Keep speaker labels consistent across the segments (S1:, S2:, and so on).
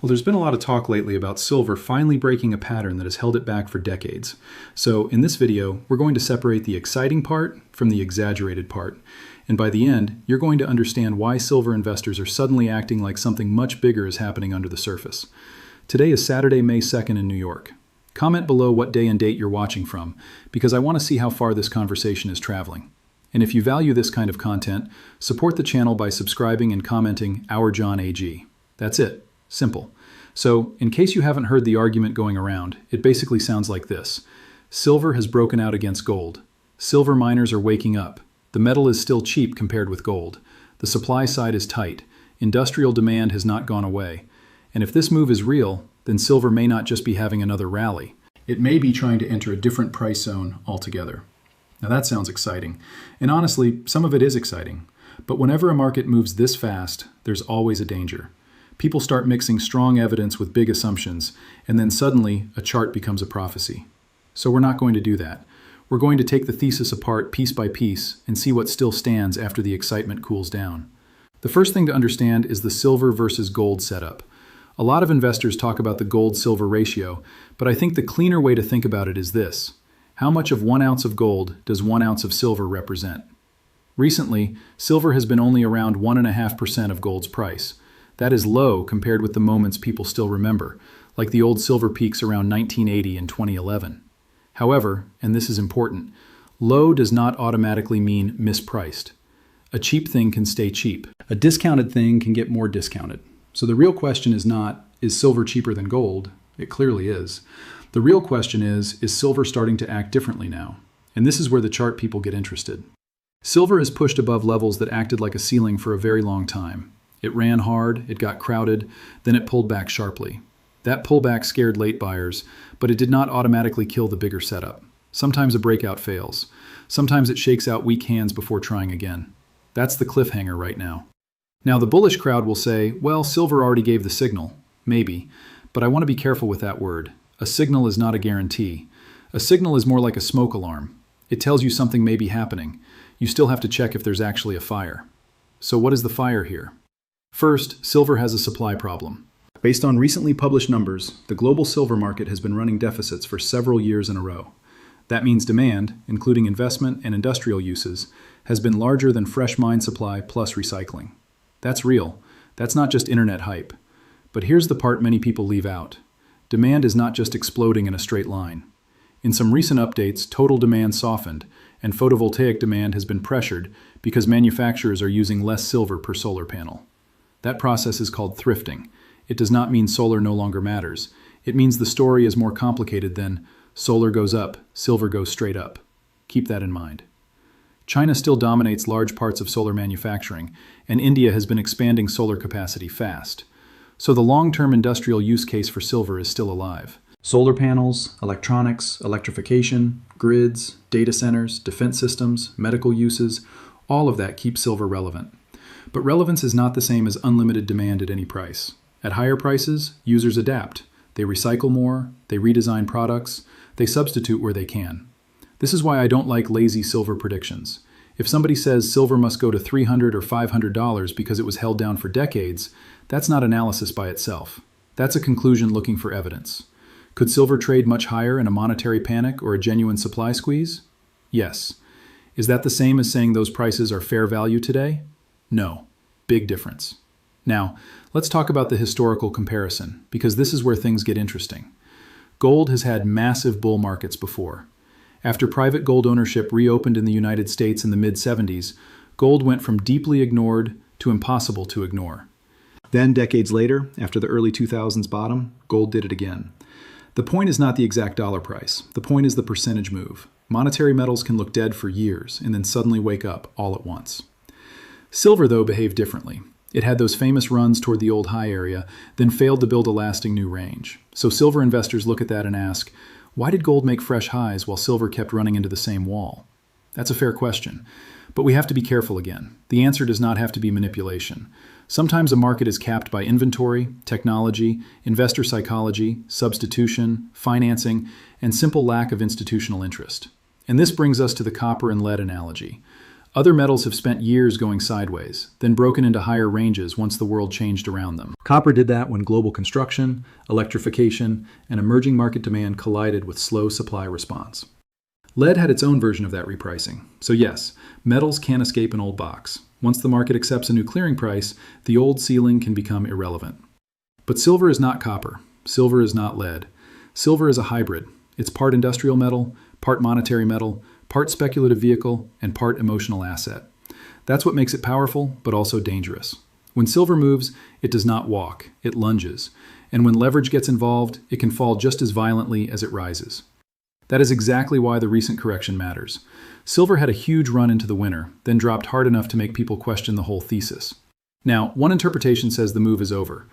S1: Well, there's been a lot of talk lately about silver finally breaking a pattern that has held it back for decades. So in this video, we're going to separate the exciting part from the exaggerated part. And by the end, you're going to understand why silver investors are suddenly acting like something much bigger is happening under the surface. Today is Saturday, May 2nd in New York. Comment below what day and date you're watching from, because I want to see how far this conversation is traveling. And if you value this kind of content, support the channel by subscribing and commenting Our John AG. That's it. Simple. So, in case you haven't heard the argument going around, it basically sounds like this. Silver has broken out against gold. Silver miners are waking up. The metal is still cheap compared with gold. The supply side is tight. Industrial demand has not gone away. And if this move is real, then silver may not just be having another rally. It may be trying to enter a different price zone altogether. Now that sounds exciting. And honestly, some of it is exciting. But whenever a market moves this fast, there's always a danger. People start mixing strong evidence with big assumptions, and then suddenly a chart becomes a prophecy. So we're not going to do that. We're going to take the thesis apart piece by piece and see what still stands after the excitement cools down. The first thing to understand is the silver versus gold setup. A lot of investors talk about the gold-silver ratio, but I think the cleaner way to think about it is this. How much of 1 ounce of gold does 1 ounce of silver represent? Recently, silver has been only around 1.5% of gold's price. That is low compared with the moments people still remember, like the old silver peaks around 1980 and 2011. However, and this is important, low does not automatically mean mispriced. A cheap thing can stay cheap. A discounted thing can get more discounted. So the real question is not, is silver cheaper than gold? It clearly is. The real question is silver starting to act differently now? And this is where the chart people get interested. Silver is pushed above levels that acted like a ceiling for a very long time. It ran hard, it got crowded, then it pulled back sharply. That pullback scared late buyers, but it did not automatically kill the bigger setup. Sometimes a breakout fails. Sometimes it shakes out weak hands before trying again. That's the cliffhanger right now. Now the bullish crowd will say, well, silver already gave the signal. Maybe. But I want to be careful with that word. A signal is not a guarantee. A signal is more like a smoke alarm. It tells you something may be happening. You still have to check if there's actually a fire. So what is the fire here? First, silver has a supply problem. Based on recently published numbers, the global silver market has been running deficits for several years in a row. That means demand, including investment and industrial uses, has been larger than fresh mine supply plus recycling. That's real. That's not just internet hype. But here's the part many people leave out. Demand is not just exploding in a straight line. In some recent updates, total demand softened, and photovoltaic demand has been pressured because manufacturers are using less silver per solar panel. That process is called thrifting. It does not mean solar no longer matters. It means the story is more complicated than solar goes up, silver goes straight up. Keep that in mind. China still dominates large parts of solar manufacturing, and India has been expanding solar capacity fast. So the long-term industrial use case for silver is still alive. Solar panels, electronics, electrification, grids, data centers, defense systems, medical uses, all of that keeps silver relevant. But relevance is not the same as unlimited demand at any price. At higher prices, users adapt. They recycle more, they redesign products, they substitute where they can. This is why I don't like lazy silver predictions. If somebody says silver must go to $300 or $500 because it was held down for decades, that's not analysis by itself. That's a conclusion looking for evidence. Could silver trade much higher in a monetary panic or a genuine supply squeeze? Yes. Is that the same as saying those prices are fair value today? No. Big difference. Now, let's talk about the historical comparison, because this is where things get interesting. Gold has had massive bull markets before. After private gold ownership reopened in the United States in the mid-70s, gold went from deeply ignored to impossible to ignore. Then, decades later, after the early 2000s bottom, gold did it again. The point is not the exact dollar price. The point is the percentage move. Monetary metals can look dead for years and then suddenly wake up all at once. Silver, though, behaved differently. It had those famous runs toward the old high area, then failed to build a lasting new range. So silver investors look at that and ask, why did gold make fresh highs while silver kept running into the same wall? That's a fair question. But we have to be careful again. The answer does not have to be manipulation. Sometimes a market is capped by inventory, technology, investor psychology, substitution, financing, and simple lack of institutional interest. And this brings us to the copper and lead analogy. Other metals have spent years going sideways, then broken into higher ranges once the world changed around them. Copper did that when global construction, electrification, and emerging market demand collided with slow supply response. Lead had its own version of that repricing. So yes, metals can't escape an old box. Once the market accepts a new clearing price, the old ceiling can become irrelevant. But silver is not copper. Silver is not lead. Silver is a hybrid. It's part industrial metal, part monetary metal, part speculative vehicle, and part emotional asset. That's what makes it powerful, but also dangerous. When silver moves, it does not walk, it lunges. And when leverage gets involved, it can fall just as violently as it rises. That is exactly why the recent correction matters. Silver had a huge run into the winter, then dropped hard enough to make people question the whole thesis. Now, one interpretation says the move is over.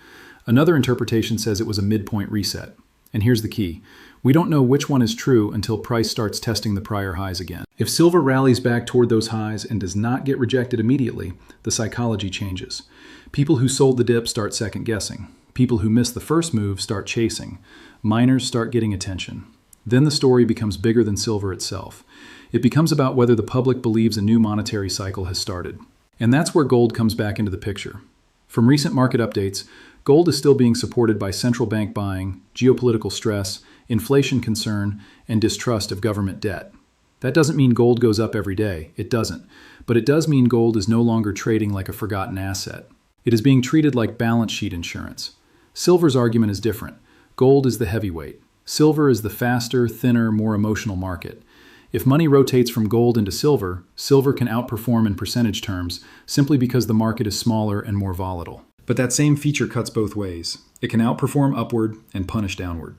S1: Another interpretation says it was a midpoint reset. And here's the key. We don't know which one is true until price starts testing the prior highs again. If silver rallies back toward those highs and does not get rejected immediately, the psychology changes. People who sold the dip start second guessing. People who missed the first move start chasing. Miners start getting attention. Then the story becomes bigger than silver itself. It becomes about whether the public believes a new monetary cycle has started. And that's where gold comes back into the picture. From recent market updates, gold is still being supported by central bank buying, geopolitical stress, inflation concern, and distrust of government debt. That doesn't mean gold goes up every day. It doesn't. But it does mean gold is no longer trading like a forgotten asset. It is being treated like balance sheet insurance. Silver's argument is different. Gold is the heavyweight. Silver is the faster, thinner, more emotional market. If money rotates from gold into silver, silver can outperform in percentage terms simply because the market is smaller and more volatile. But that same feature cuts both ways. It can outperform upward and punish downward.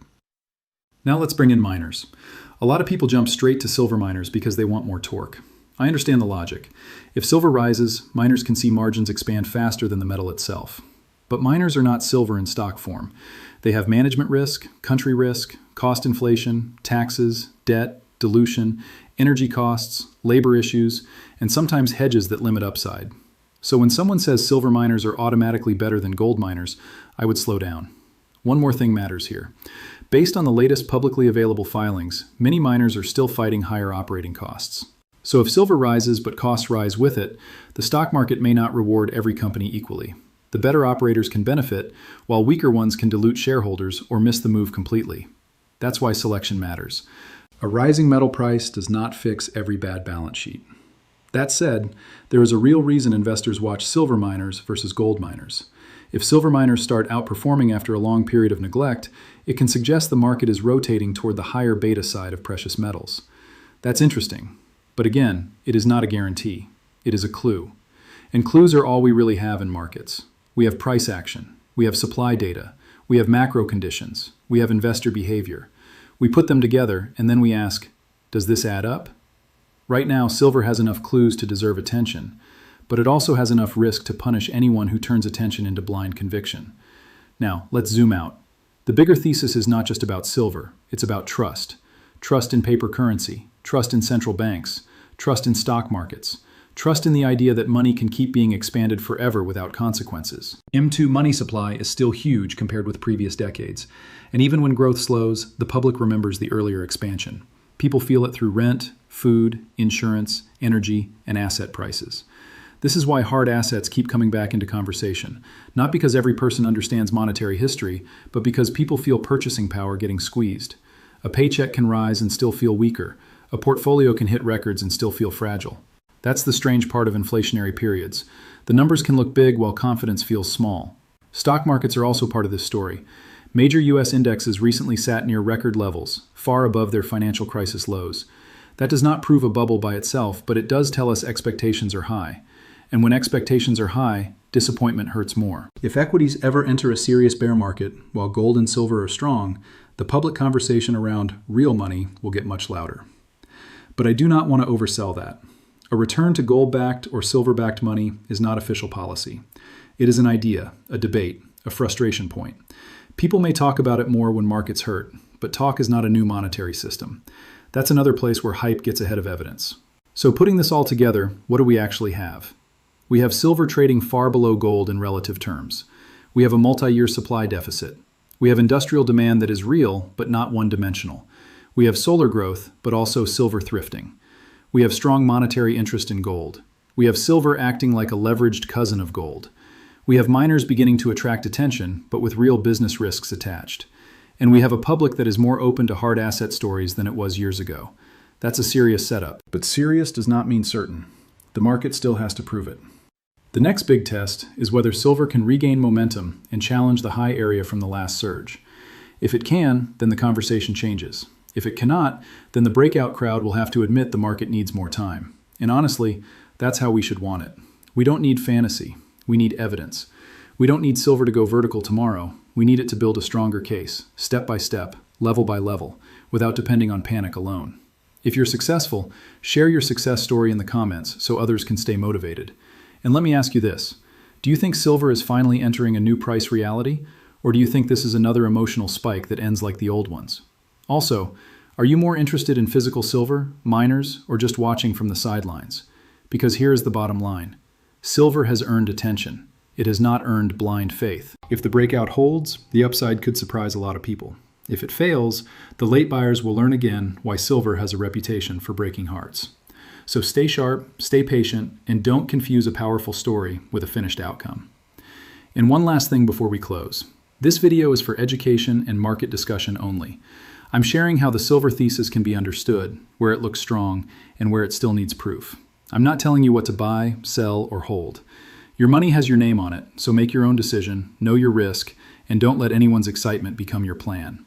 S1: Now let's bring in miners. A lot of people jump straight to silver miners because they want more torque. I understand the logic. If silver rises, miners can see margins expand faster than the metal itself. But miners are not silver in stock form. They have management risk, country risk, cost inflation, taxes, debt, dilution, energy costs, labor issues, and sometimes hedges that limit upside. So when someone says silver miners are automatically better than gold miners, I would slow down. One more thing matters here. Based on the latest publicly available filings, many miners are still fighting higher operating costs. So if silver rises but costs rise with it, the stock market may not reward every company equally. The better operators can benefit, while weaker ones can dilute shareholders or miss the move completely. That's why selection matters. A rising metal price does not fix every bad balance sheet. That said, there is a real reason investors watch silver miners versus gold miners. If silver miners start outperforming after a long period of neglect, it can suggest the market is rotating toward the higher beta side of precious metals. That's interesting. But again, it is not a guarantee. It is a clue. And clues are all we really have in markets. We have price action. We have supply data. We have macro conditions. We have investor behavior. We put them together, and then we ask, does this add up? Right now, silver has enough clues to deserve attention, but it also has enough risk to punish anyone who turns attention into blind conviction. Now, let's zoom out. The bigger thesis is not just about silver. It's about trust. Trust in paper currency. Trust in central banks. Trust in stock markets. Trust in the idea that money can keep being expanded forever without consequences. M2 money supply is still huge compared with previous decades. And even when growth slows, the public remembers the earlier expansion. People feel it through rent, food, insurance, energy, and asset prices. This is why hard assets keep coming back into conversation. Not because every person understands monetary history, but because people feel purchasing power getting squeezed. A paycheck can rise and still feel weaker. A portfolio can hit records and still feel fragile. That's the strange part of inflationary periods. The numbers can look big while confidence feels small. Stock markets are also part of this story. Major U.S. indexes recently sat near record levels, far above their financial crisis lows. That does not prove a bubble by itself, but it does tell us expectations are high. And when expectations are high, disappointment hurts more. If equities ever enter a serious bear market, while gold and silver are strong, the public conversation around real money will get much louder. But I do not want to oversell that. A return to gold-backed or silver-backed money is not official policy. It is an idea, a debate, a frustration point. People may talk about it more when markets hurt, but talk is not a new monetary system. That's another place where hype gets ahead of evidence. So putting this all together, what do we actually have? We have silver trading far below gold in relative terms. We have a multi-year supply deficit. We have industrial demand that is real, but not one-dimensional. We have solar growth, but also silver thrifting. We have strong monetary interest in gold. We have silver acting like a leveraged cousin of gold. We have miners beginning to attract attention, but with real business risks attached. And we have a public that is more open to hard asset stories than it was years ago. That's a serious setup. But serious does not mean certain. The market still has to prove it. The next big test is whether silver can regain momentum and challenge the high area from the last surge. If it can, then the conversation changes. If it cannot, then the breakout crowd will have to admit the market needs more time. And honestly, that's how we should want it. We don't need fantasy. We need evidence. We don't need silver to go vertical tomorrow. We need it to build a stronger case, step by step, level by level, without depending on panic alone. If you're successful, share your success story in the comments so others can stay motivated. And let me ask you this. Do you think silver is finally entering a new price reality? Or do you think this is another emotional spike that ends like the old ones? Also, are you more interested in physical silver, miners, or just watching from the sidelines? Because here is the bottom line. Silver has earned attention. It has not earned blind faith. If the breakout holds, the upside could surprise a lot of people. If it fails, the late buyers will learn again why silver has a reputation for breaking hearts. So stay sharp, stay patient, and don't confuse a powerful story with a finished outcome. And one last thing before we close. This video is for education and market discussion only. I'm sharing how the silver thesis can be understood, where it looks strong, and where it still needs proof. I'm not telling you what to buy, sell, or hold. Your money has your name on it, so make your own decision, know your risk, and don't let anyone's excitement become your plan.